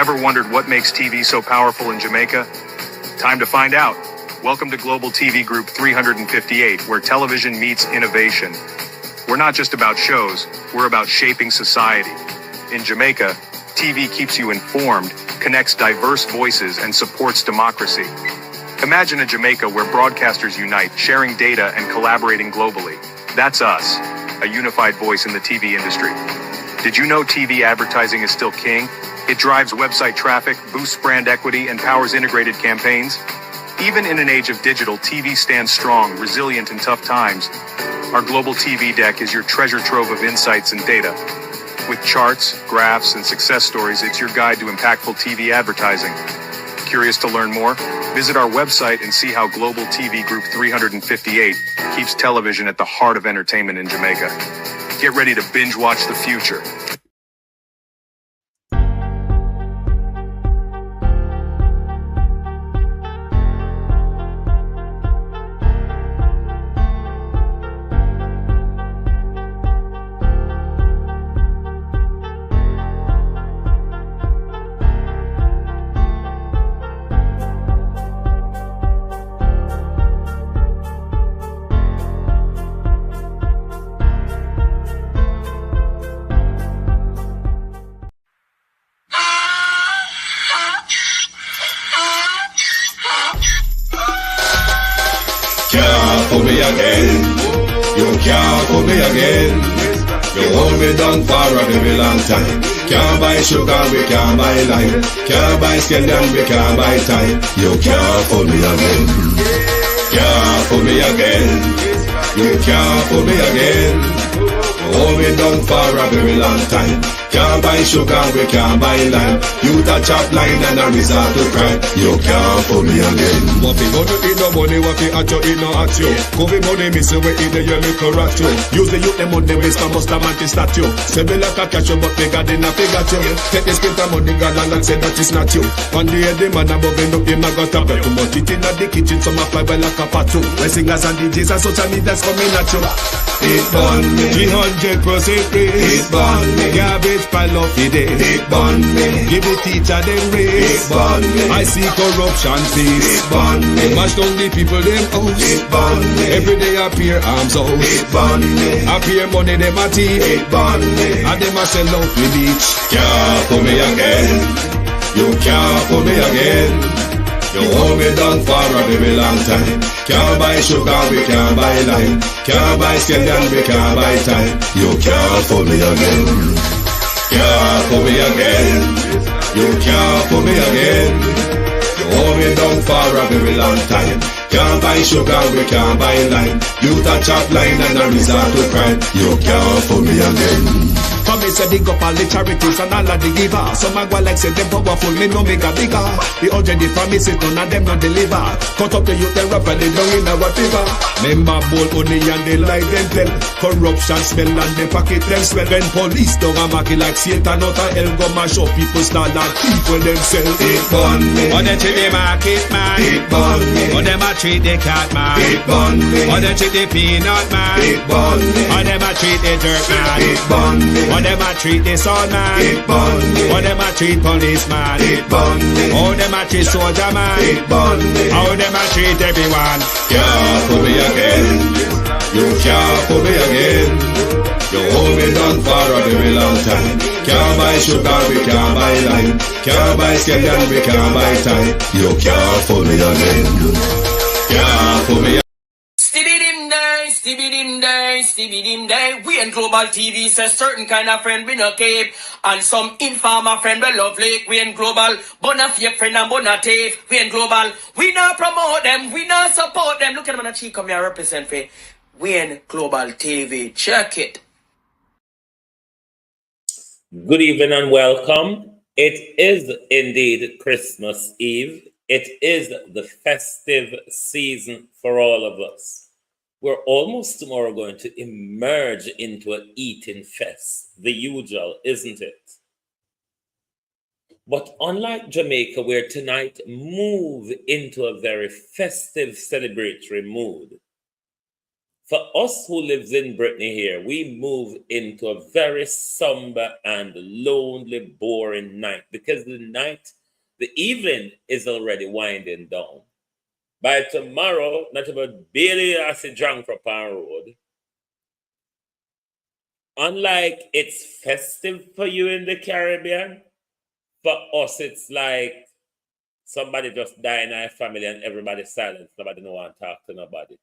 Ever wondered what makes TV so powerful in Jamaica? Time to find out. Welcome to Global TV Group 358, where television meets innovation. We're not just about shows, we're about shaping society. In Jamaica, TV keeps you informed, connects diverse voices, and supports democracy. Imagine a Jamaica where broadcasters unite, sharing data and collaborating globally. That's us, a unified voice in the TV industry. Did you know TV advertising is still king? It drives website traffic, boosts brand equity, and powers integrated campaigns. Even in an age of digital, TV stands strong, resilient in tough times. Our global TV deck is your treasure trove of insights and data. With charts, graphs, and success stories, it's your guide to impactful TV advertising. Curious to learn more? Visit our website and see how Global TV Group 358 keeps television at the heart of entertainment in Jamaica. Get ready to binge watch the future. For me again, you can't for me again. You hold me down for a very long time. Can't buy sugar, we can't buy lime. Can't buy scandal, we can't buy time. You can't for me again. Can't for me again. You can't for me again. You hold me down for a very long time. Can't buy sugar, we can't buy lime. You touch up line and a resort to crime. You can't for me again. What fi go to eat no money, what fi at you, eat no at you. Cover money, miss you, we eat the you little rat you. Use the youth, them money, waste a must a man to statue. Say me like a cashew, but bigger than a figure you. Take this bit of money, God, and say that is not you. One day the man above end up, him a got a bet. Too much it in the kitchen, some a fly by like a patu. When singers and DJs and social media's coming at you. It burn me, 300% free. it burn me, Garbage pile up the day. it burn me, Give the teacher them it raise. burn me, I see corruption it face. burn me, Mash down the people them house. it burn me, Every day appear arms out. it burn me, Appear money them a thief. it burn me. And them a sell out the beach. Can't for me again. You can't for me again. You hold me down for a very long time. Can't buy sugar, we can't buy lime. Can't buy scandal, we can't buy time. You can't for me again. Can't for me again. You can't for me again. You hold me down for a very long time. Can't buy sugar, we can't buy lime. You touch up line and a resort to crime. You can't for me again. For me say dig up all the charities and all of the givers. Some a go like say them powerful, me no make a bigger. The urgent the promises, none of them not deliver. Cut up the youth, they rap and they down in our river. Member bowl honey and they lie them tell. Corruption smell and they pocket them swell. When police don't a market like Satan out of hell, go mash up people start like people themselves. It burn me, Or they treat the market man. it burn me, Or them a treat the cat man. it burn me, Or they treat the peanut man. it burn me, Or them a treat the dirt man. it burn me, Or them a treat the son man. it burn me, Or them a treat policeman. it burn me, How them a treat soldier man. it burn me. How them a treat everyone. Can't for me again. You can't for me again. You hold me down for a very long time. Can't buy sugar, we can't buy lime. Can't buy scandal, we can't buy time. You can't for me again. Can't for me. Stevie Dim Day. We in Global TV says certain kind of friend we no cape. And some informer friend we love Lake. We in Global. Bona fake friend and bona tape. We in Global. We not promote them. We not support them. Look at them on the cheek come here represent for. We in Global TV. Check it. Good evening and welcome. It is indeed Christmas Eve. It is the festive season for all of us. We're almost tomorrow going to emerge into an eating fest. The usual, isn't it? But unlike Jamaica, where tonight move into a very festive, celebratory mood, For us who lives in Brittany here, we move into a very somber and lonely, boring night because the evening is already winding down. By tomorrow, not about barely as a drunk for Pan Road. Unlike it's festive for you in the Caribbean, for us it's like somebody just died in our family and everybody's silent. Nobody no want to talk to nobody.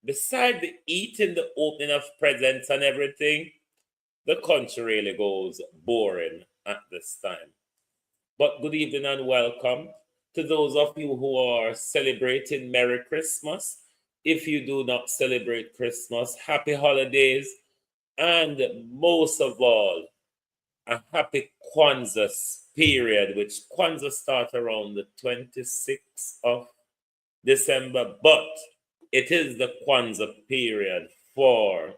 Besides the eating, the opening of presents and everything, the country really goes boring at this time. But good evening and welcome to those of you who are celebrating Merry Christmas. If you do not celebrate Christmas, happy holidays, and most of all, a happy Kwanzaa period, which Kwanzaa starts around the 26th of December, but it is the Kwanzaa period for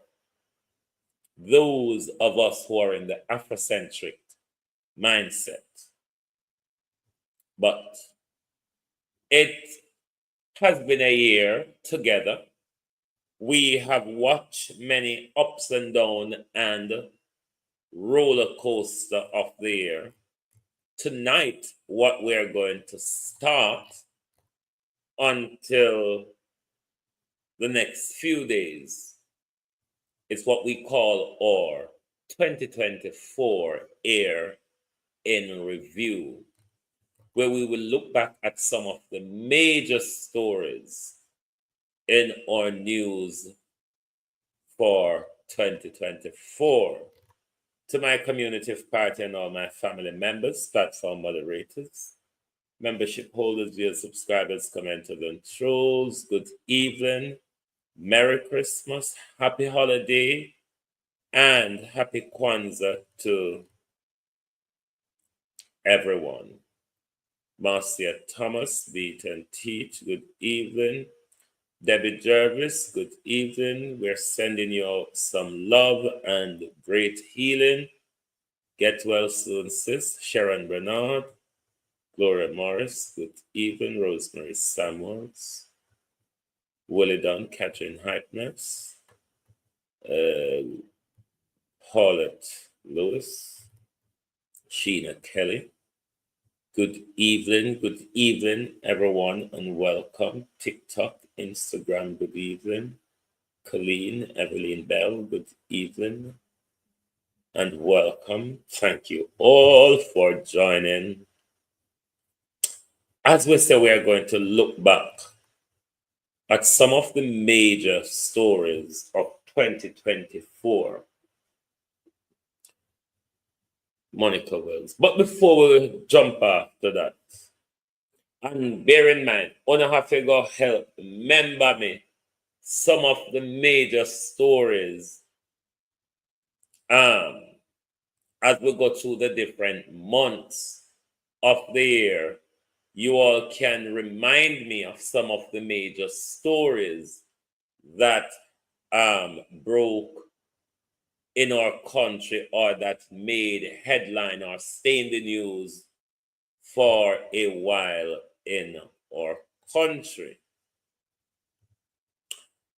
those of us who are in the Afrocentric mindset. But it has been a year together. We have watched many ups and downs and roller coaster of the year. Tonight, what we're going to start until the next few days is what we call our 2024 year in review, where we will look back at some of the major stories in our news for 2024. To my community party and all my family members, platform moderators, membership holders, dear subscribers, commenters, and trolls, good evening, Merry Christmas, Happy Holiday, and Happy Kwanzaa to everyone. Marcia Thomas, Beat and Teach, good evening. Debbie Jervis, good evening. We're sending you out some love and great healing. Get well soon, sis. Sharon Bernard, Gloria Morris, good evening. Rosemary Samuels, Willie Dunn, Catherine Hypness, Paulette Lewis, Sheena Kelly. Good evening, everyone, and welcome. TikTok, Instagram, good evening. Colleen, Evelyn Bell, good evening, and welcome. Thank you all for joining. As we say, we are going to look back at some of the major stories of 2024. Monica Wells. But before we jump after that, and bear in mind, I have to go help remember me some of the major stories as we go through the different months of the year. You all can remind me of some of the major stories that broke in our country or that made headline or stay in the news for a while in our country.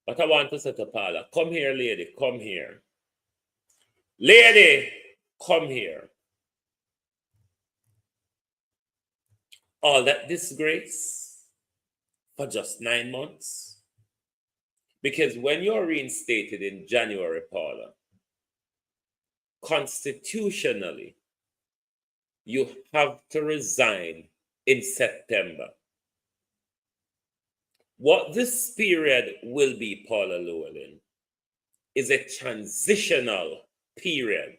But I want to say to Paula, come here, lady, come here. Lady, come here. All that disgrace for just 9 months. Because when you're reinstated in January, Paula, constitutionally, you have to resign in September. What this period will be, Paula Llewellyn, is a transitional period.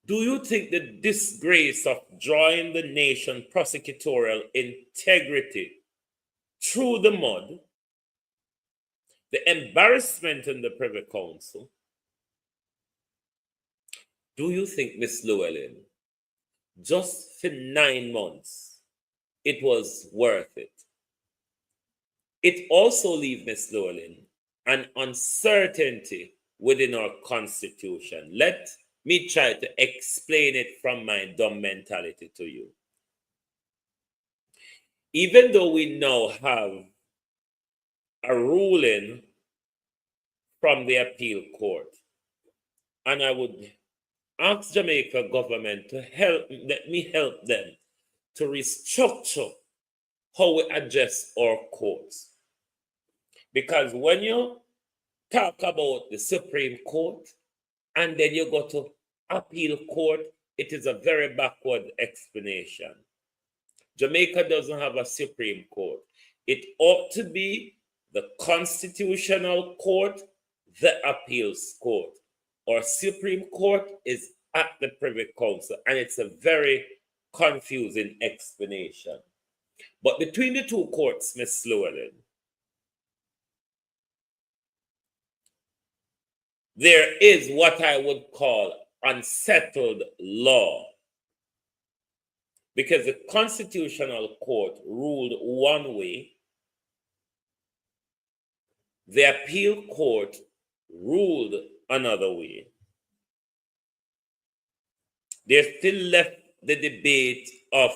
Do you think the disgrace of drawing the nation prosecutorial integrity through the mud, the embarrassment in the Privy Council, do you think, Miss Llewellyn, just for 9 months, it was worth it? It also leaves, Miss Llewellyn, an uncertainty within our Constitution. Let me try to explain it from my dumb mentality to you. Even though we now have a ruling from the appeal court. And I would ask Jamaica government to let me help them to restructure how we address our courts. Because when you talk about the Supreme Court and then you go to appeal court, it is a very backward explanation. Jamaica doesn't have a Supreme Court. It ought to be the Constitutional Court, the Appeals Court. Our Supreme Court is at the Privy Council, and it's a very confusing explanation. But between the two courts, Ms. Llewellyn, there is what I would call unsettled law. Because the Constitutional Court ruled one way, the Appeal Court ruled another way. There's still left the debate of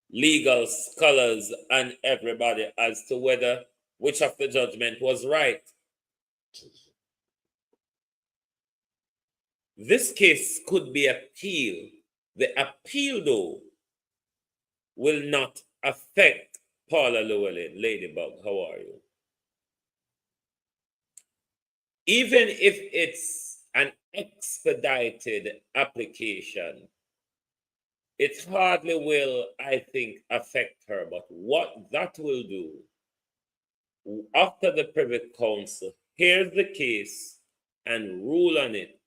legal scholars and everybody as to which of the judgment was right. This case could be appealed. The appeal, though, will not affect Paula Llewellyn. Ladybug, how are you? Even if it's an expedited application, it hardly will, I think, affect her. But what that will do, after the Privy Council hears the case and rule on it,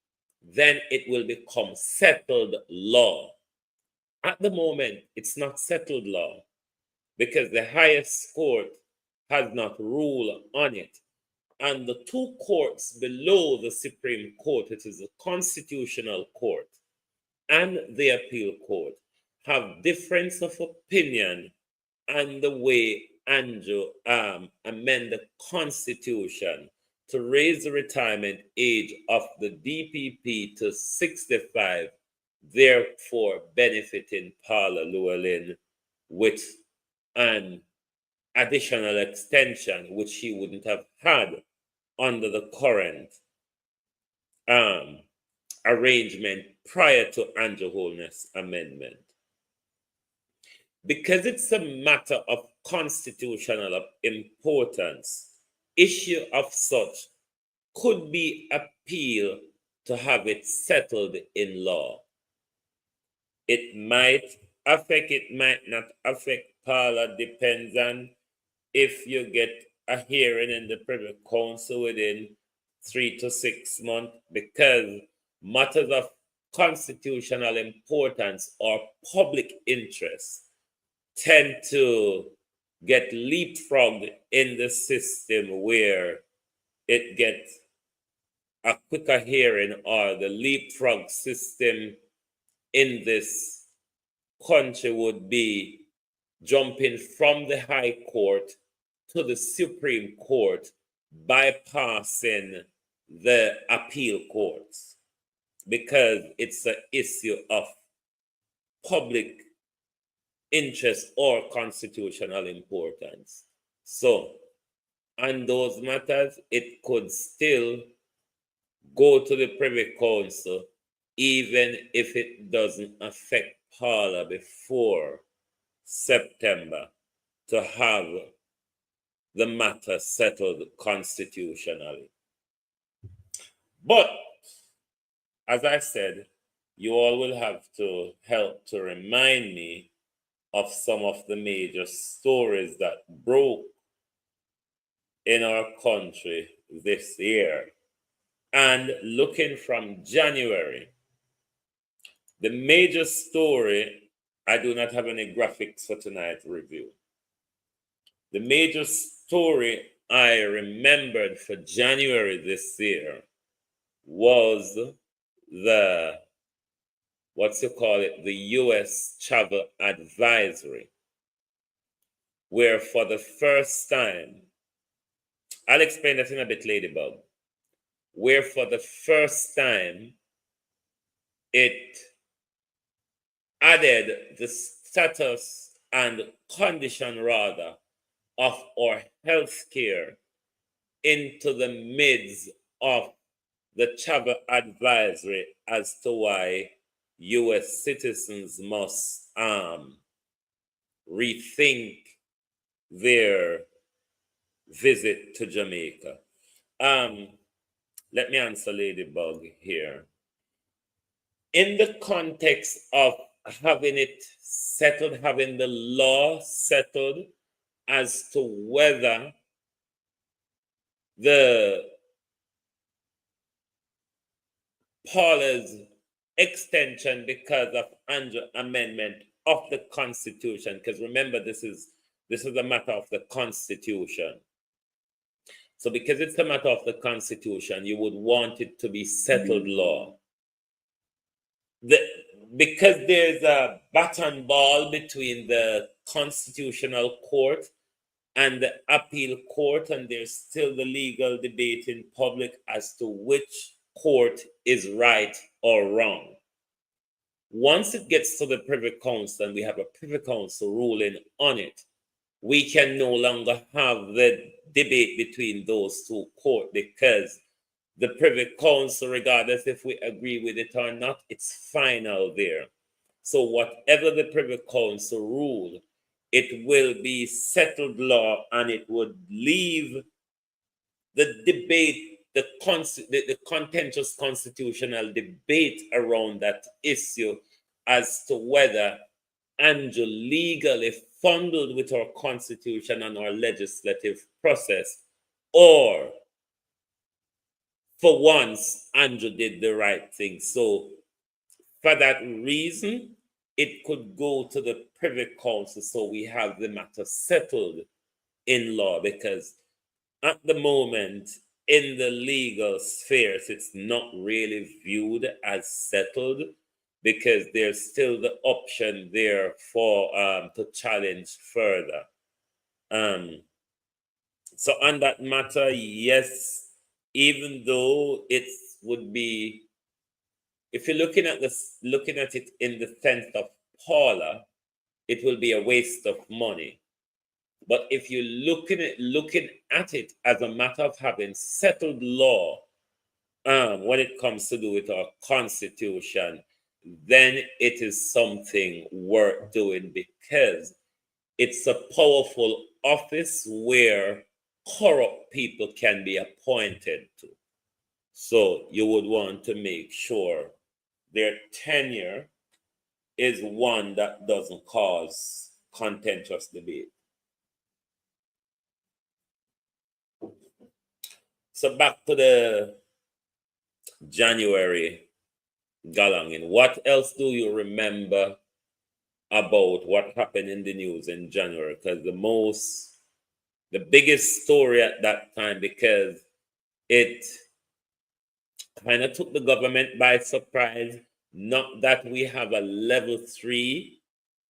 then it will become settled law. At the moment, it's not settled law because the highest court has not ruled on it. And the two courts below the Supreme Court, it is the Constitutional Court and the Appeal Court, have difference of opinion on the way Andrew amend the Constitution to raise the retirement age of the DPP to 65, therefore benefiting Paula Llewellyn with an additional extension, which she wouldn't have had under the current arrangement prior to Andrew Holness' amendment. Because it's a matter of constitutional importance, issue of such could be appealed to have it settled in law. It might affect, it might not affect Paula, depends on if you get a hearing in the Privy Council within 3 to 6 months, because matters of constitutional importance or public interest tend to get leapfrogged in the system where it gets a quicker hearing, or the leapfrog system in this country would be jumping from the High Court to the Supreme Court, bypassing the appeal courts, because it's an issue of public interest or constitutional importance. So, on those matters, it could still go to the Privy Council, even if it doesn't affect Paula before September, to have the matter settled constitutionally. But, as I said, you all will have to help to remind me of some of the major stories that broke in our country this year. And looking from January, the major story, I do not have any graphics for tonight's review. The major story I remembered for January this year was the U.S. travel advisory, where for the first time, I'll explain that in a bit, Ladybug, where for the first time, it added the status and condition, rather, of our health care into the midst of the travel advisory as to why U.S. citizens must rethink their visit to Jamaica. Let me answer Ladybug here. In the context of having it settled, having the law settled as to whether the Paula's extension because of amendment of the Constitution, because remember this is a matter of the Constitution. So because it's a matter of the Constitution, you would want it to be settled law. Because there's a bat and ball between the Constitutional Court and the Appeal Court, and there's still the legal debate in public as to which court is right or wrong. Once it gets to the Privy Council and we have a Privy Council ruling on it, we can no longer have the debate between those two courts, because the Privy Council, regardless if we agree with it or not, it's final there. So whatever the Privy Council rule, it will be settled law, and it would leave the debate, the contentious constitutional debate around that issue as to whether Andrew legally fumbled with our Constitution and our legislative process, or for once Andrew did the right thing. So for that reason, it could go to the Privy Council so we have the matter settled in law, because at the moment in the legal spheres it's not really viewed as settled, because there's still the option there for to challenge further. So on that matter, yes, even though it would be, if you're looking at it in the sense of Paula, it will be a waste of money. But if you're looking at it as a matter of having settled law, when it comes to do with our Constitution, then it is something worth doing, because it's a powerful office where corrupt people can be appointed to. So you would want to make sure their tenure is one that doesn't cause contentious debate. So back to the January galanging. What else do you remember about what happened in the news in January? Because the biggest story at that time, because it kind of took the government by surprise. Not that we have a level 3,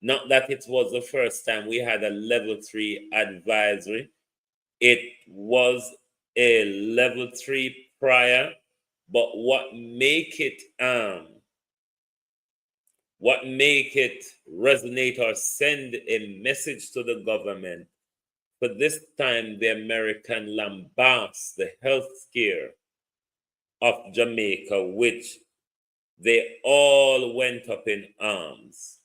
not that it was the first time we had a level 3 advisory. It was a level 3 prior, but what make it resonate or send a message to the government, for this time the American lambast the health care of Jamaica, which they all went up in arms.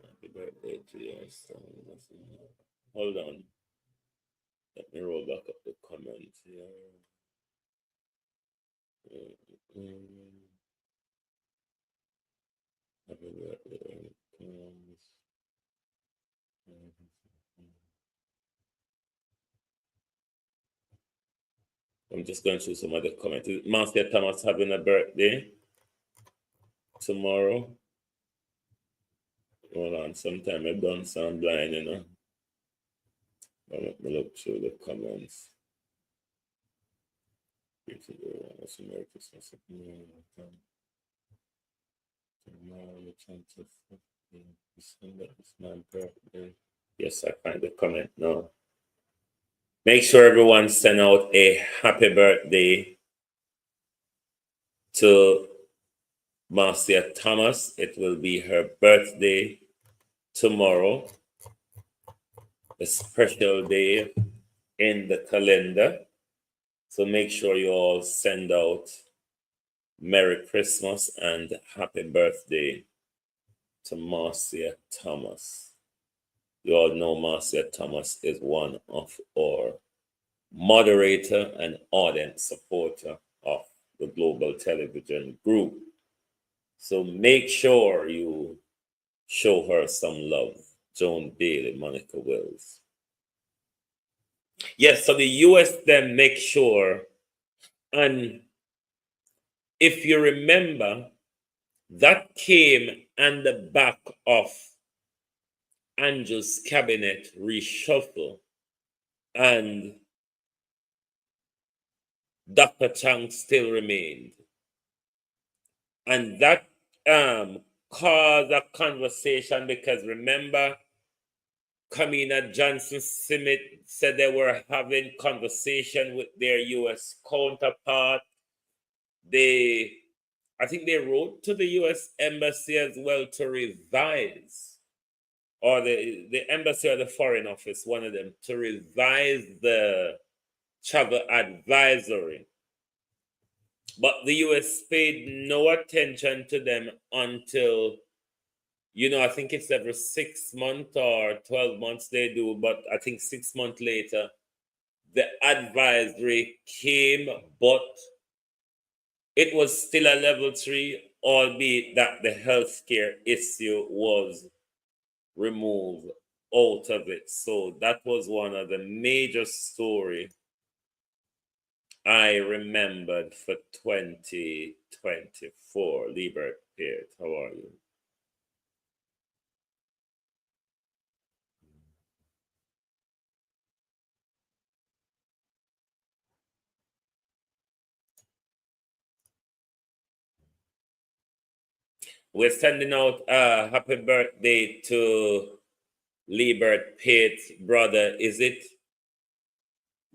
Happy birthday to your son. Hold on. Let me roll back up the comments here. Happy birthday. I'm just going through some other comments. Marcia Thomas having a birthday tomorrow. Hold on, sometime I don't sound blind, you know. Let me look through the comments. Yes, I find the comment now. Make sure everyone send out a happy birthday to Marcia Thomas. It will be her birthday tomorrow, a special day in the calendar. So make sure you all send out Merry Christmas and Happy Birthday to Marcia Thomas. You all know Marcia Thomas is one of our moderator and ardent supporter of the Global Television Group. So make sure you show her some love. Joan Bailey, Monica Wills. Yes, so the US then make sure, and if you remember, that came on the back of Andrew's cabinet reshuffle, and Dr. Chang still remained. And that caused a conversation because remember, Kamina Johnson-Smith said they were having conversation with their U.S. counterpart. I think they wrote to the U.S. Embassy as well to revise, or the Embassy or the Foreign Office, one of them, to revise the travel advisory. But the U.S. paid no attention to them until, I think it's every 6 months or 12 months they do, but I think 6 months later, the advisory came, but it was still a level 3, albeit that the healthcare issue was removed out of it. So that was one of the major stories I remembered for 2024. Liebert Peart, how are you? We're sending out a happy birthday to Liebert Peart's brother. Is it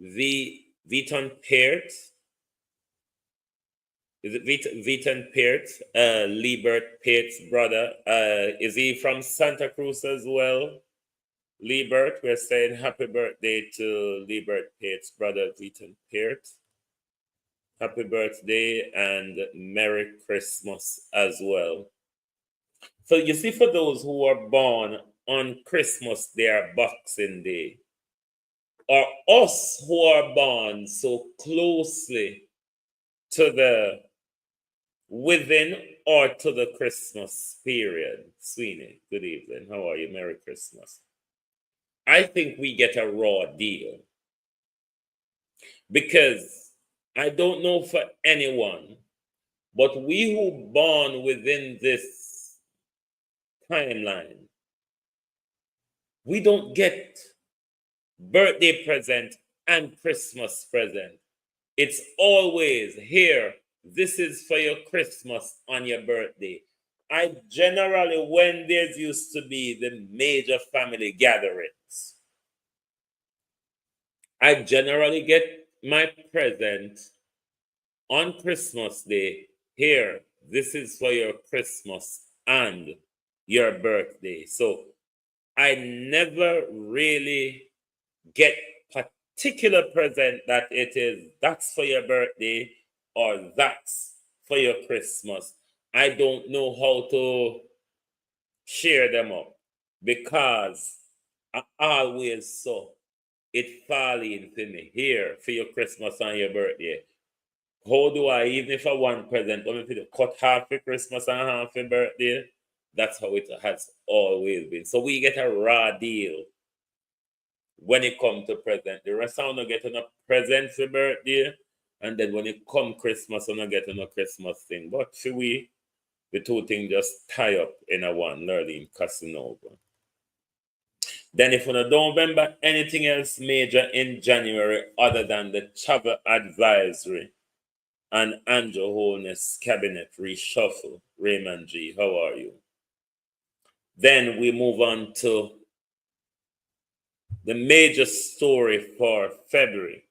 Viton Peart? Is it Viton Peart? Liebert Peart's brother. Is he from Santa Cruz as well? Liebert, we're saying happy birthday to Liebert Peart's brother, Viton Peart. Happy birthday and Merry Christmas as well. So you see, for those who are born on Christmas, they are Boxing Day. Or us who are born so closely to the within or to the Christmas period. Sweeney, good evening. How are you? Merry Christmas. I think we get a raw deal. Because I don't know for anyone, but we who born within this timeline, we don't get birthday present and Christmas present. It's always here. This is for your Christmas on your birthday. I generally, when there's used to be the major family gatherings, I generally get my present on Christmas Day. Here, this is for your Christmas and your birthday. So I never really get particular present that that's for your birthday or that's for your Christmas. I don't know how to share them up because I always saw it falling for me here for your Christmas and your birthday. How do I, even if I want present, I'm going to cut half for Christmas and half for birthday? That's how it has always been. So we get a raw deal when it comes to present. The rest of them get enough present for birthday, and then when it come Christmas, I'm not getting a Christmas thing. But should we, the two things just tie up in a one, learning Casanova. Then if you don't remember anything else major in January other than the travel advisory and Andrew Holness cabinet reshuffle, Raymond G., how are you? Then we move on to the major story for February.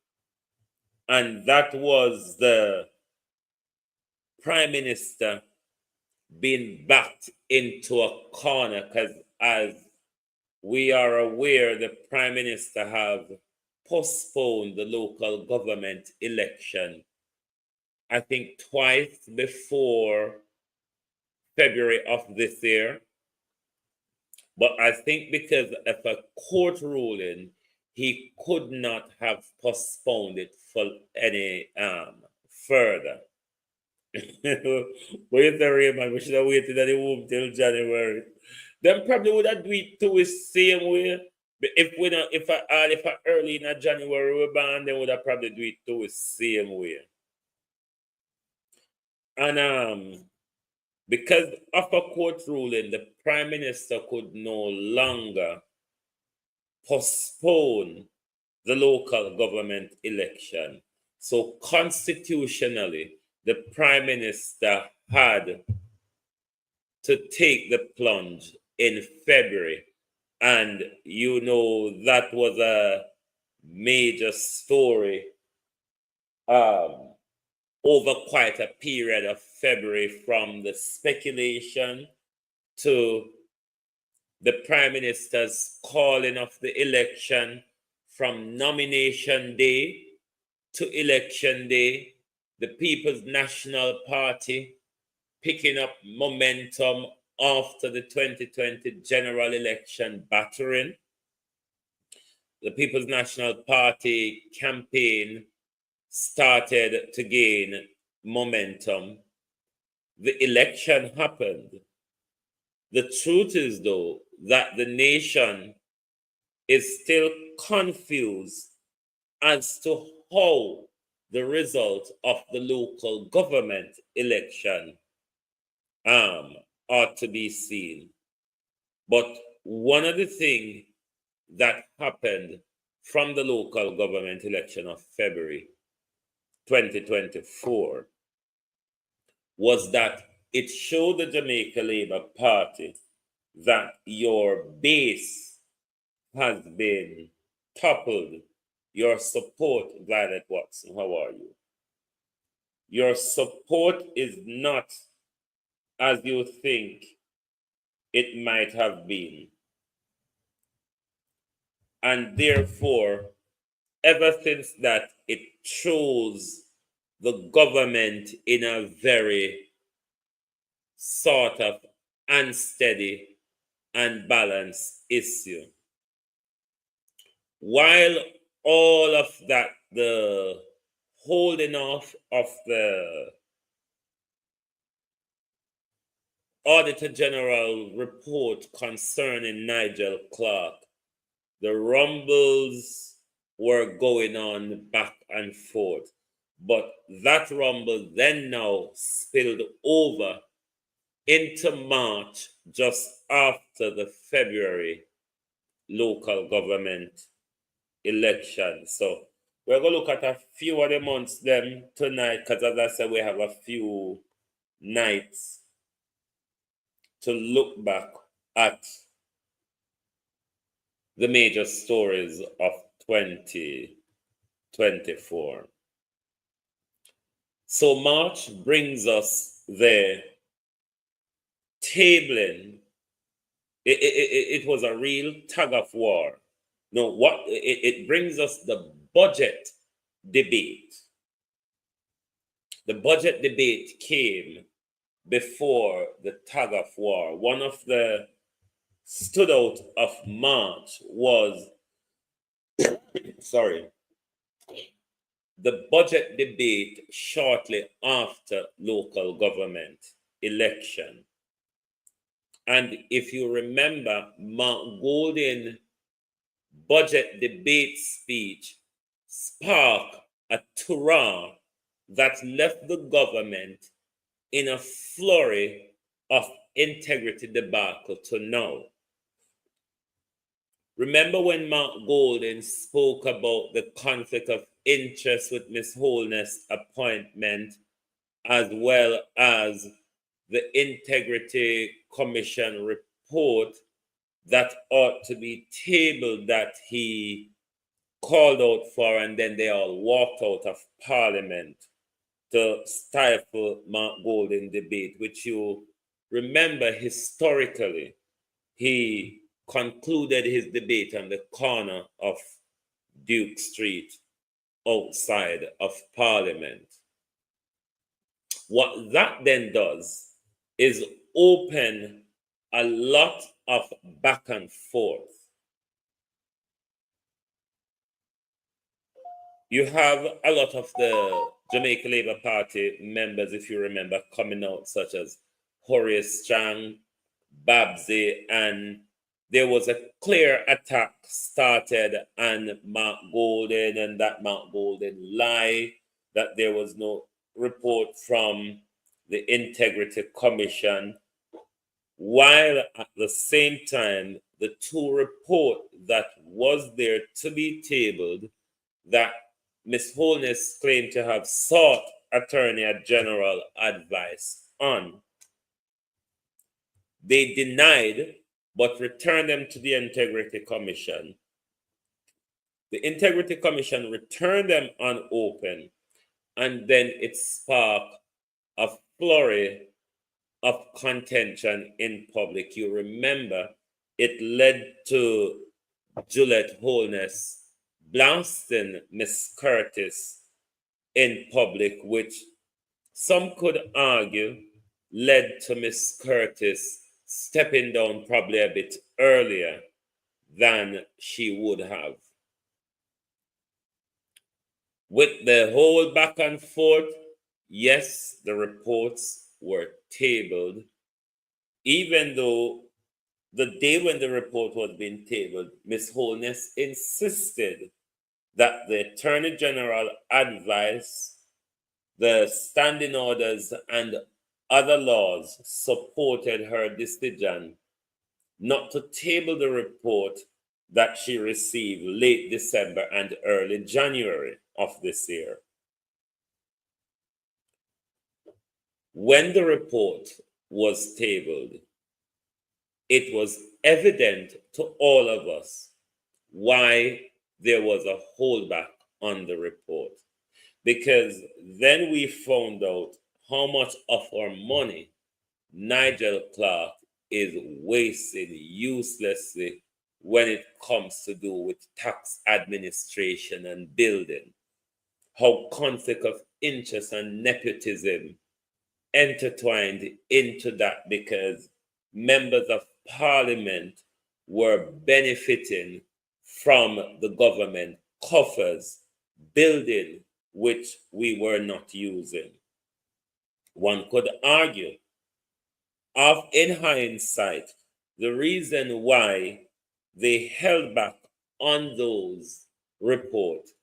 And that was the Prime Minister being backed into a corner because, as we are aware the Prime Minister have postponed the local government election, I think twice before February of this year. But I think because of a court ruling, he could not have postponed it for any further. Wait the Raymond, we should have waited at the womb till January. Then probably would have do it to the same way. But if I early in January we ban, then would have probably do it to the same way. And because of a court ruling, the Prime Minister could no longer postpone the local government election. So constitutionally, the Prime Minister had to take the plunge in February. And you know that was a major story over quite a period of February, from the speculation to the Prime Minister's calling of the election, from nomination day to election day, the People's National Party picking up momentum after the 2020 general election battering. The People's National Party campaign started to gain momentum. The election happened. The truth is, though, that the nation is still confused as to how the result of the local government election ought to be seen. But one of the things that happened from the local government election of February 2024 was that it showed the Jamaica Labour Party that your base has been toppled. Your support, Violet Watson, how are you? Your support is not as you think it might have been. And therefore, ever since that, it throws the government in a very sort of unsteady and balanced issue. While all of that, the holding off of the Auditor General report concerning Nigel Clark, the rumbles were going on back and forth. But that rumble then now spilled over into March, just after the February local government election. So we're going to look at a few of the months then tonight, because as I said, we have a few nights to look back at the major stories of 2024. So March brings us the tabling. It was a real tug of war. No, what it brings us the budget debate. The budget debate came before the tug of war. One of the stood out of March was the budget debate shortly after local government election. And if you remember, Mark Golding's budget debate speech sparked a tirade that left the government in a flurry of integrity debacle to now. Remember when Mark Golding spoke about the conflict of interest with Miss Holness' appointment, as well as the Integrity Commission report that ought to be tabled that he called out for, and then they all walked out of Parliament to stifle Mark Golding debate, which you remember historically, he concluded his debate on the corner of Duke Street outside of Parliament. What that then does is open a lot of back and forth. You have a lot of the Jamaica Labour Party members, if you remember, coming out, such as Horace Strang, Babsy, and there was a clear attack started on Mark Golden, and that Mark Golden lie that there was no report from the Integrity Commission, while at the same time, the two report that was there to be tabled that Ms. Holness claimed to have sought Attorney General advice on, they denied but returned them to the Integrity Commission. The Integrity Commission returned them unopened, and then it sparked a flurry of contention in public. You remember it led to Juliet Holness blasting Miss Curtis in public, which some could argue led to Miss Curtis stepping down probably a bit earlier than she would have. With the whole back and forth, yes, the reports were tabled, even though the day when the report was being tabled, Ms. Holness insisted that the Attorney General advice, the standing orders, and other laws supported her decision not to table the report that she received late December and early January of this year. When the report was tabled, it was evident to all of us why there was a holdback on the report, because then we found out how much of our money Nigel Clark is wasting uselessly when it comes to do with tax administration and building. How conflict of interest and nepotism intertwined into that, because members of parliament were benefiting from the government coffers, building which we were not using. One could argue, in hindsight, the reason why they held back on those reports,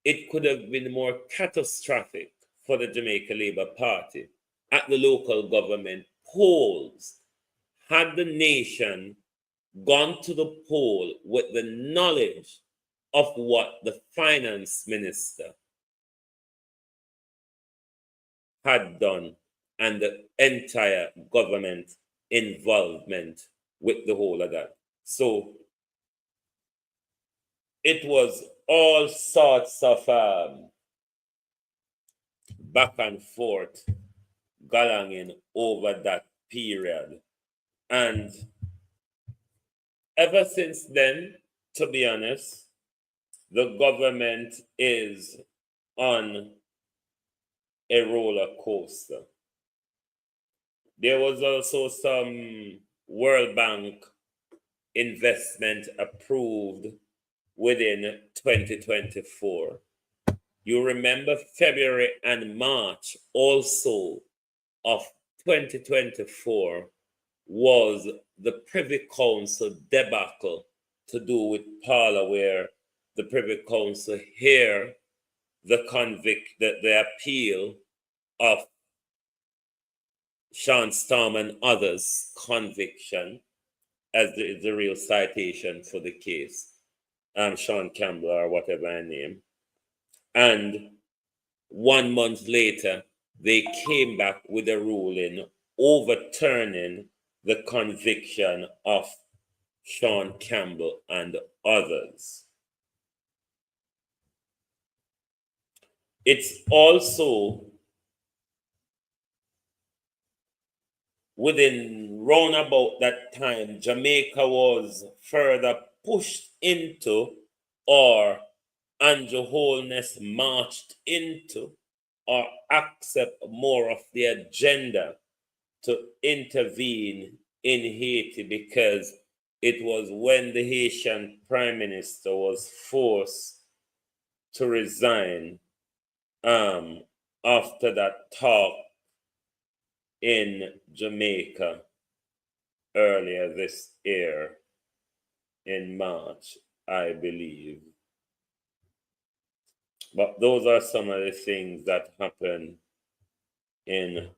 it could have been more catastrophic for the Jamaica Labour Party at the local government polls had the nation gone to the poll with the knowledge of what the finance minister had done and the entire government involvement with the whole of that. So it was all sorts of back and forth galanging over that period. And ever since then, to be honest, the government is on a roller coaster. There was also some World Bank investment approved within 2024. You remember February and March also of 2024 was the Privy Council debacle to do with Parla, where the Privy Council hear the appeal of Sean Storm and others' conviction, as the real citation for the case, Sean Campbell or whatever her name. And 1 month later, they came back with a ruling overturning the conviction of Sean Campbell and others. It's also within round about that time, Jamaica was further pushed into, or Andrew Holness marched into, or accept more of the agenda to intervene in Haiti, because it was when the Haitian Prime Minister was forced to resign after that talk in Jamaica earlier this year in March, I believe. But those are some of the things that happened in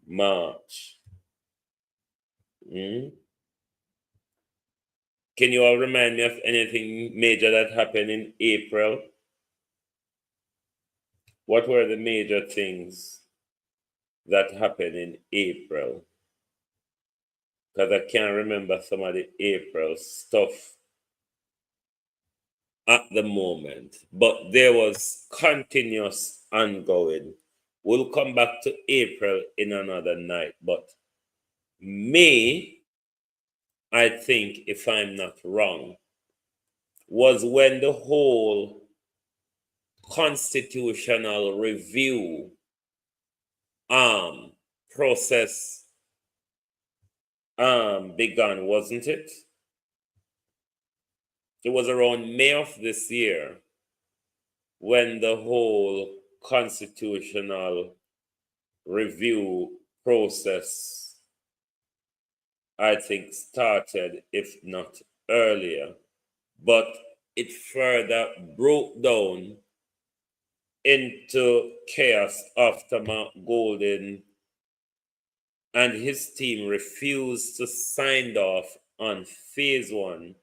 March. Can you all remind me of anything major that happened in April? What were the major things that happened in April? Because I can't remember some of the April stuff at the moment, but there was continuous ongoing. We'll come back to April in another night, but May, I think, if I'm not wrong, was when the whole constitutional review process began, wasn't it? It was around May of this year when the whole constitutional review process, I think, started, if not earlier. But it further broke down into chaos after Mark Golden and his team refused to sign off on phase 1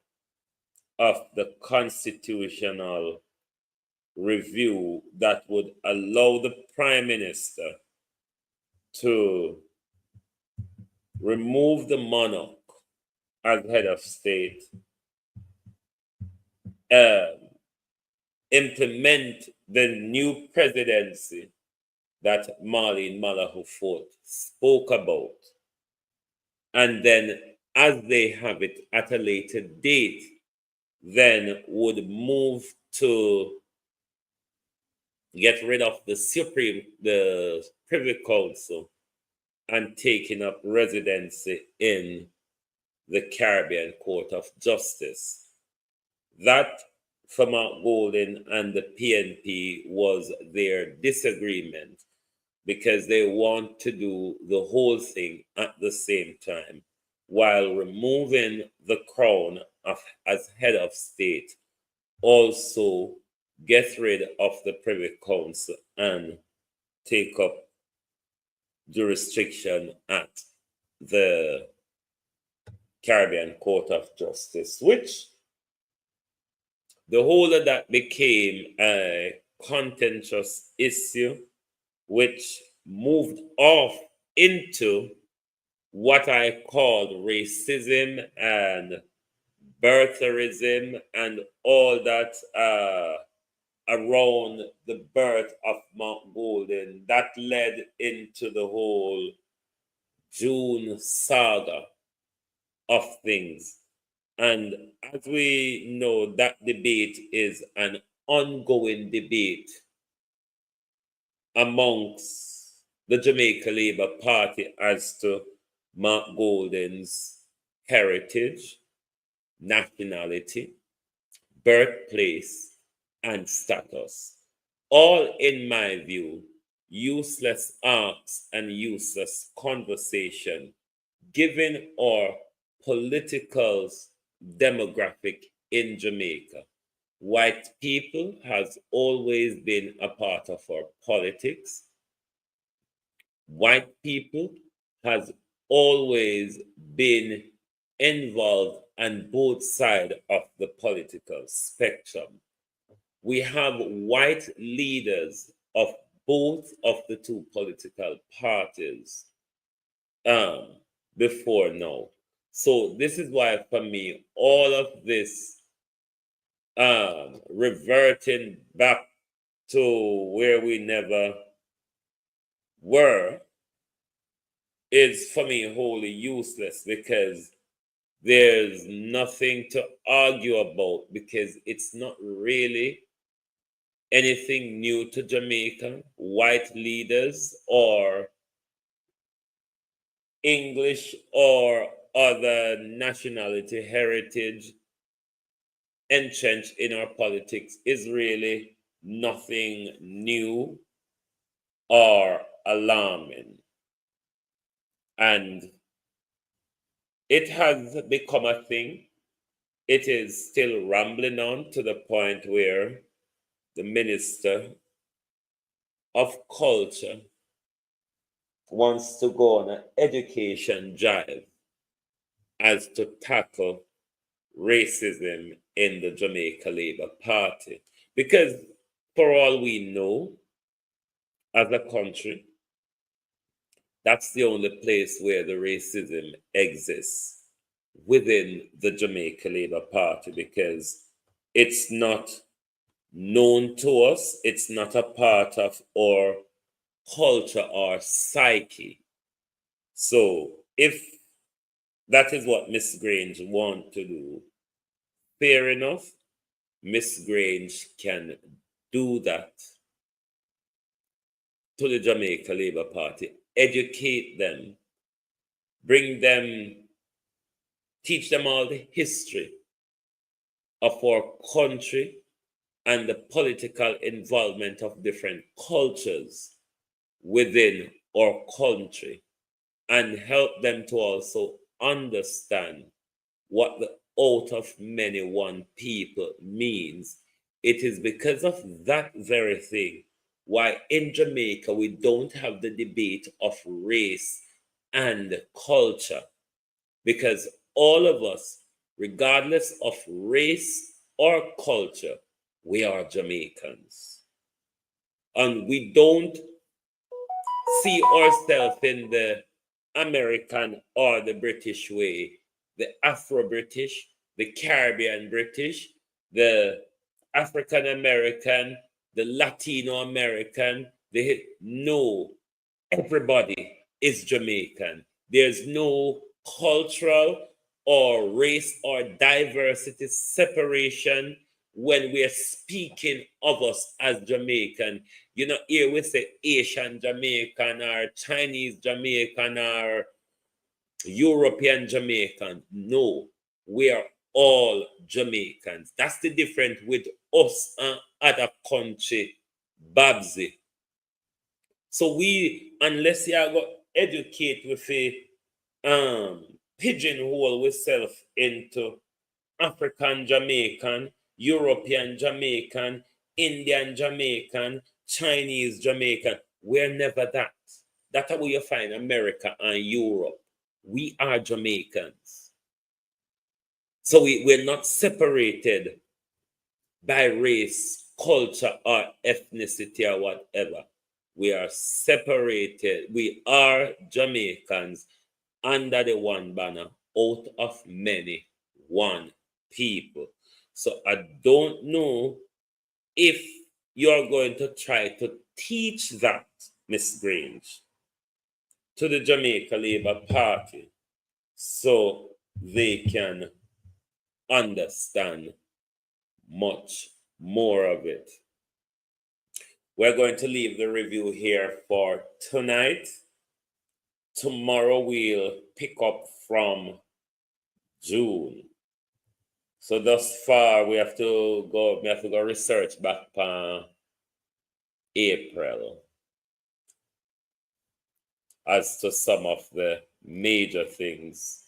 of the constitutional review that would allow the Prime Minister to remove the monarch as head of state, implement the new presidency that Marlene Malahou spoke about, and then, as they have it at a later date, then would move to get rid of the Privy Council and taking up residency in the Caribbean Court of Justice. That, for Mark Golden and the PNP, was their disagreement, because they want to do the whole thing at the same time, while removing the crown as head of state, also get rid of the Privy Council and take up jurisdiction at the Caribbean Court of Justice, which the whole of that became a contentious issue, which moved off into what I called racism and birtherism and all that around the birth of Mount Golden. That led into the whole June saga of things. And as we know, that debate is an ongoing debate amongst the Jamaica Labour Party as to Mark Golden's heritage, nationality, birthplace, and status. All, in my view, useless acts and useless conversation, given our political demographic in Jamaica. White people has always been a part of our politics. White people has always been involved on both sides of the political spectrum. We have white leaders of both of the two political parties before now. So this is why, for me, all of this reverting back to where we never were is for me wholly useless because there's nothing to argue about because it's not really anything new to Jamaica. White leaders or English or other nationality heritage entrenched in our politics is really nothing new or alarming. And it has become a thing. It is still rambling on to the point where the Minister of Culture wants to go on an education drive as to tackle racism in the Jamaica Labour Party. Because for all we know, as a country, that's the only place where the racism exists within the Jamaica Labour Party because it's not known to us, it's not a part of our culture or psyche. So if that is what Miss Grange wants to do, fair enough, Miss Grange can do that to the Jamaica Labour Party, educate them, bring them, teach them all the history of our country and the political involvement of different cultures within our country, and help them to also understand what the out of many one people means. It is because of that very thing why in Jamaica we don't have the debate of race and culture, because all of us, regardless of race or culture, we are Jamaicans. And we don't see ourselves in the American or the British way, the Afro-British, the Caribbean British, the African American, the Latino American. No, everybody is Jamaican. There's no cultural or race or diversity separation when we're speaking of us as Jamaican. You know, here we say Asian Jamaican or Chinese Jamaican or European Jamaican. No, we are all Jamaicans. That's the difference with us and other country, Babsy. So we, unless you are going to educate with a pigeonhole ourselves into African Jamaican, European Jamaican, Indian Jamaican, Chinese Jamaican. We're never that. That's how you find America and Europe. We are Jamaicans. So we're not separated by race, culture, or ethnicity or whatever. We are separated. We are Jamaicans under the one banner, out of many, one people. So I don't know if you're going to try to teach that, Miss Grange, to the Jamaica Labour Party so they can understand much more of it. We're going to leave the review here for tonight. Tomorrow we'll pick up from June. So thus far we have to go research back on April as to some of the major things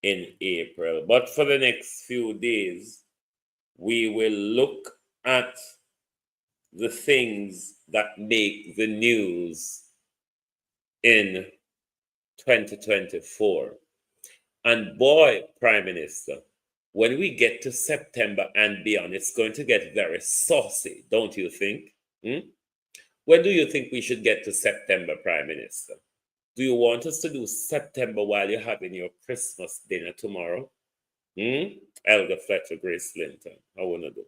in April. But for the next few days, we will look at the things that make the news in 2024. And boy, Prime Minister, when we get to September and beyond, it's going to get very saucy, don't you think? When do you think we should get to September, Prime Minister? Do you want us to do September while you're having your Christmas dinner tomorrow? Elder Fletcher, Grace Linton, I want to do.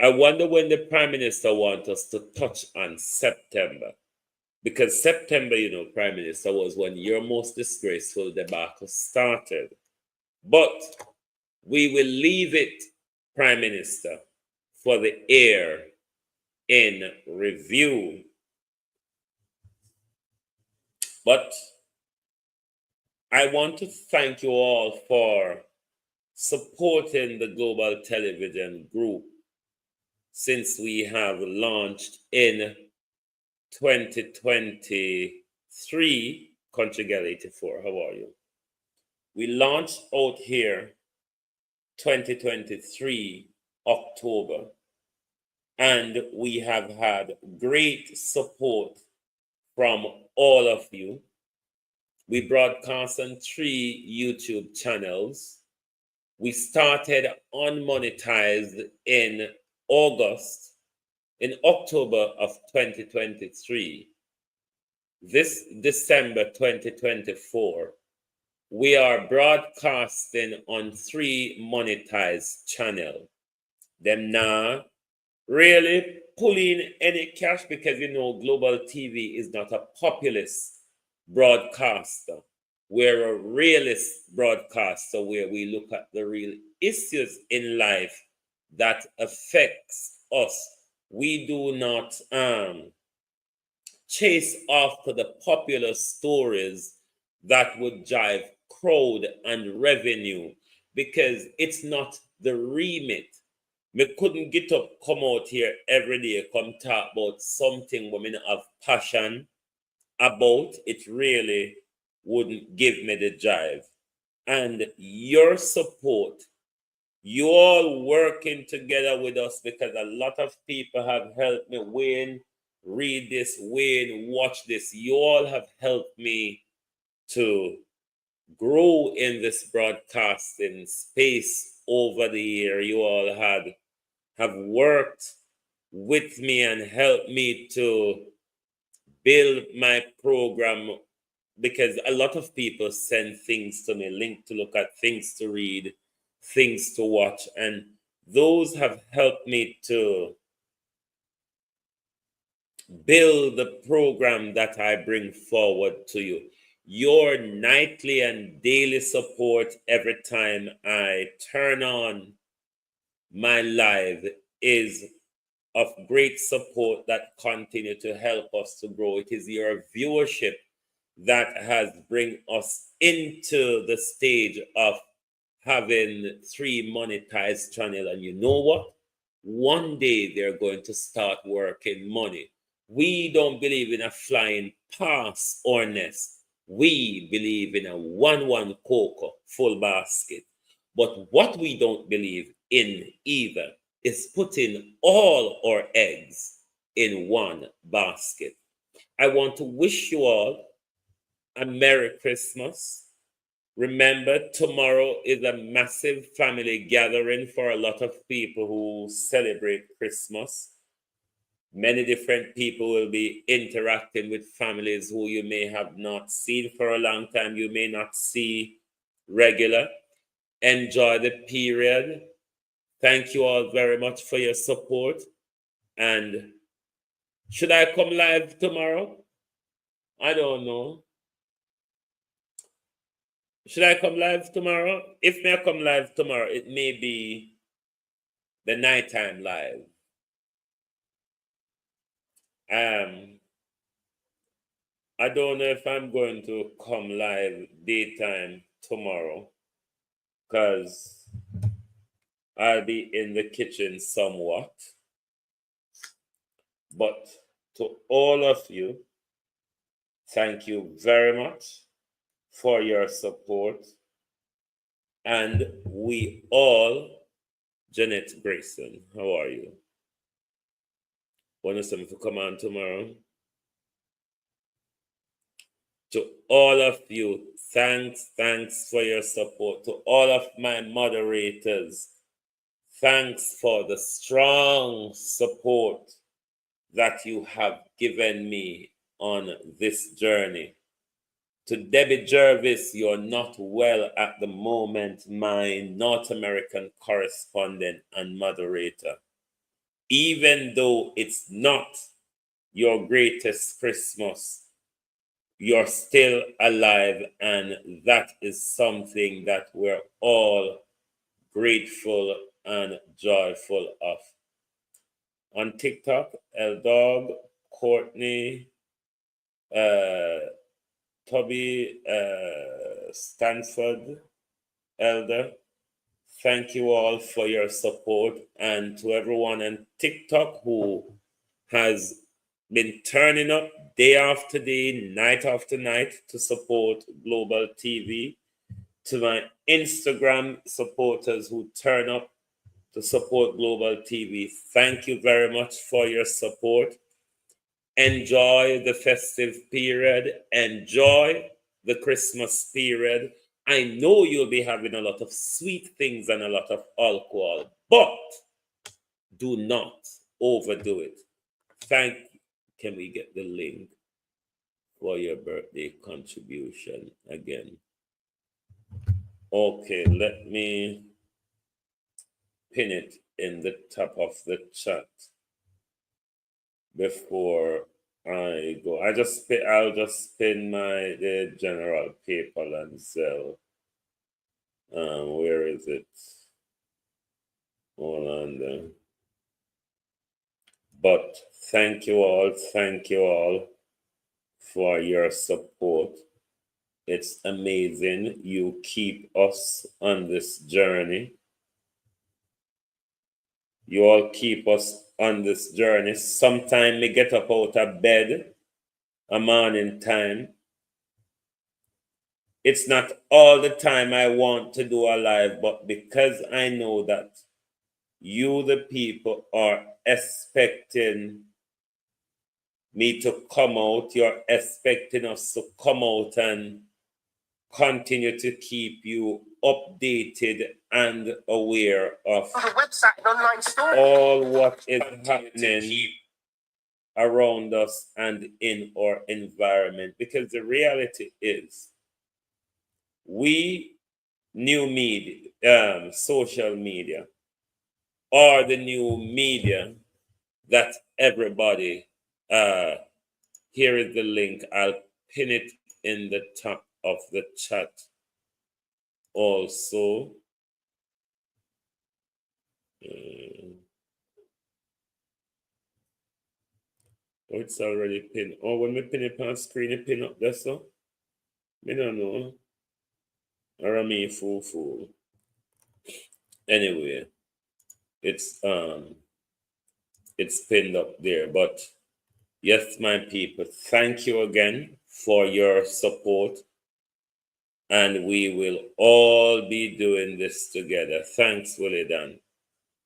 I wonder when the Prime Minister wants us to touch on September. Because September, Prime Minister, was when your most disgraceful debacle started. But we will leave it, Prime Minister, for the air in review. But I want to thank you all for supporting the Global Television Group since we have launched in 2023. Country Girl 84, how are you? We launched out here 2023 October, and we have had great support from all of you. We broadcast on 3 YouTube channels. We started unmonetized in October of 2023. This December 2024, we are broadcasting on 3 monetized channels. Them now really pulling any cash because Global TV is not a populist broadcaster. We're a realist broadcaster where we look at the real issues in life that affects us. We do not chase after the popular stories that would drive crowd and revenue because it's not the remit. Me couldn't get up, come out here every day, come talk about something women have passion about. It really wouldn't give me the drive. And your support, you all working together with us because a lot of people have helped me. Wayne, read this. Wayne, watch this. You all have helped me to grow in this broadcasting space over the year. You all have worked with me and helped me to build my program because a lot of people send things to me, link to look at, things to read, things to watch, and those have helped me to build the program that I bring forward to you. Your nightly and daily support every time I turn on my live is of great support that continue to help us to grow. It is your viewership that has bring us into the stage of having 3 monetized channels. And you know what? One day they're going to start working money. We don't believe in a flying pass or nest. We believe in a 1-1 cocoa full basket. But what we don't believe in either is putting all our eggs in one basket. I want to wish you all a Merry Christmas. Remember, tomorrow is a massive family gathering for a lot of people who celebrate Christmas. Many different people will be interacting with families who you may have not seen for a long time. You may not see regular. Enjoy the period. Thank you all very much for your support. And should I come live tomorrow? I don't know. Should I come live tomorrow? If I come live tomorrow, it may be the nighttime live. I don't know if I'm going to come live daytime tomorrow because I'll be in the kitchen somewhat. But to all of you, thank you very much for your support. And we all, Jeanette Grayson, how are you? Want to something to come on tomorrow? To all of you, thanks for your support. To all of my moderators, thanks for the strong support that you have given me on this journey. To Debbie Jervis, you're not well at the moment, my North American correspondent and moderator. Even though it's not your greatest Christmas. You're still alive, and that is something that we're all grateful and joyful of. On TikTok, Dog, Courtney, Toby, Stanford, Elder, thank you all for your support, and to everyone on TikTok who has been turning up day after day, night after night to support Global TV, to my Instagram supporters who turn up to support Global TV. Thank you very much for your support. Enjoy the festive period. Enjoy the Christmas period. I know you'll be having a lot of sweet things and a lot of alcohol, but do not overdo it. Can we get the link for your birthday contribution again? Okay, let me pin it in the top of the chat before I go. I'll just pin the general PayPal and Zelle. Where is it? Hold on there. But thank you all for your support. It's amazing. You keep us on this journey. You all keep us on this journey. Sometimes we get up out of bed a morning time. It's not all the time I want to do a live, but because I know that you, the people, are expecting me to come out, you're expecting us to come out and continue to keep you updated and aware of The website and online store. all what is happening around us and in our environment. Because the reality is, we new media, social media, are the new media that everybody, here is the link. I'll pin it in the top of the chat also. It's already pinned. Oh, when we pin it on screen, it pin up there, so? I don't know. Or am I fool? Anyway, it's pinned up there. But yes, my people, thank you again for your support. And we will all be doing this together. Thanks, Willie Dan.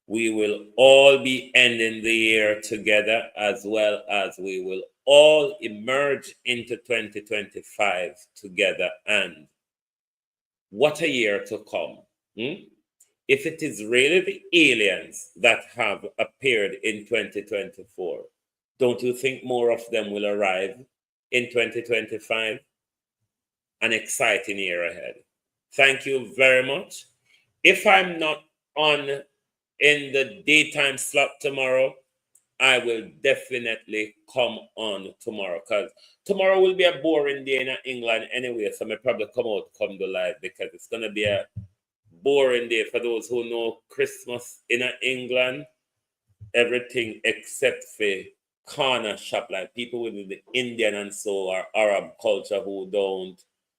We will all be ending the year together, as well as we will all emerge into 2025 together. And what a year to come. If it is really the aliens that have appeared in 2024, don't you think more of them will arrive in 2025? An exciting year ahead. Thank you very much. If I'm not on in the daytime slot tomorrow, I will definitely come on tomorrow, because tomorrow will be a boring day in England anyway, so I probably come to live, because it's going to be a boring day for those who know Christmas in England. Everything except for corner shop, like people within the Indian and so, or Arab culture who don't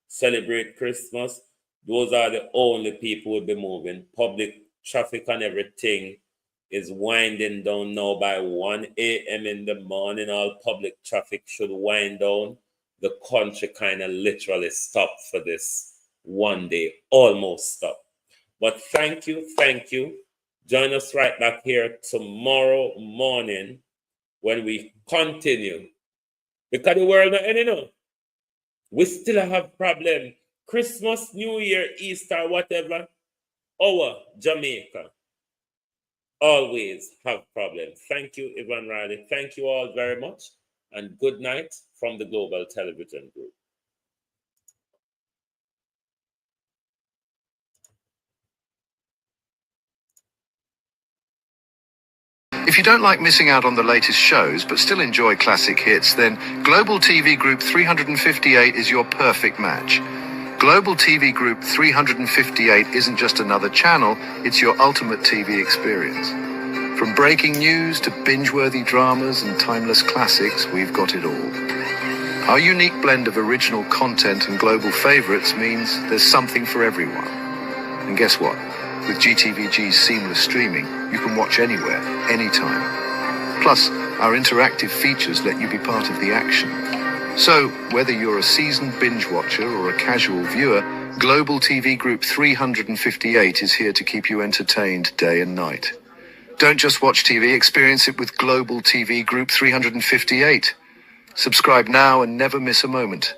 celebrate Christmas, those are the only people who will be moving. Public traffic and everything is winding down now. By 1 a.m. in the morning, all public traffic should wind down. The country kind of literally stopped for this one day, almost stopped. But thank you. Join us right back here tomorrow morning when we continue. Because the world not ending. We still have problem. Christmas, New Year, Easter, whatever. Our Jamaica always have problems. Thank you, Ivan Riley. Thank you all very much. And good night from the Global Television Group. If you don't like missing out on the latest shows but still enjoy classic hits, then Global TV Group 358 is your perfect match. Global TV Group 358 isn't just another channel, it's your ultimate TV experience. From breaking news to binge-worthy dramas and timeless classics, we've got it all. Our unique blend of original content and global favorites means there's something for everyone. And guess what? With GTVG's seamless streaming, you can watch anywhere, anytime. Plus, our interactive features let you be part of the action. So, whether you're a seasoned binge watcher or a casual viewer, Global TV Group 358 is here to keep you entertained day and night. Don't just watch TV, experience it with Global TV Group 358. Subscribe now and never miss a moment.